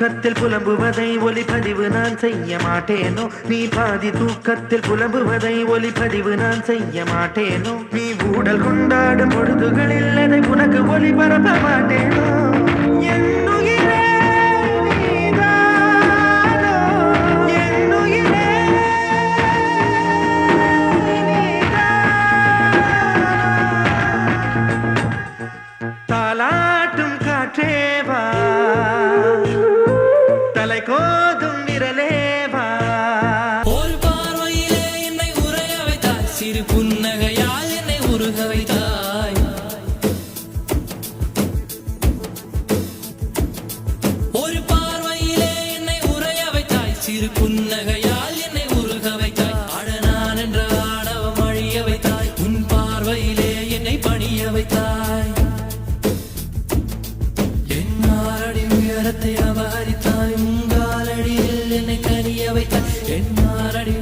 தூக்கத்தில் புலம்புவதை ஒலிப்பதிவு நான் செய்ய மாட்டேனோ நீ பாதி தூக்கத்தில் புலம்புவதை ஒலிப்பதிவு நான் செய்ய மாட்டேனோ நீ ஊடல் கொண்டாடும் பொழுதுகளில் அதை உனக்கு ஒளிபரப்ப மாட்டேனோ என்னுயிரே நீதானோ, என்னுயிரே தாலாட்டும் காற்றேவா தலை கோதும் விரலேவா ஒரு பார்வையிலே என்னை உரைய வைத்தாய் சிறு புன்னகையால் என்னை உருக வைத்தாய் ஒரு பார்வையிலே என்னை உரைய வைத்தாய் சிறு புன்னகையால் என்னை உருக வைத்தாய் அடனான் என்ற ஆணவம் அழிய வைத்தாய் உன் பார்வையிலே என்னை பணிய வைத்தாய் என்னாரடி உயரத்தை அபகரித்தாய் உங்காலடியில் என்னை கனிய வைத்தாய் என்னாரடி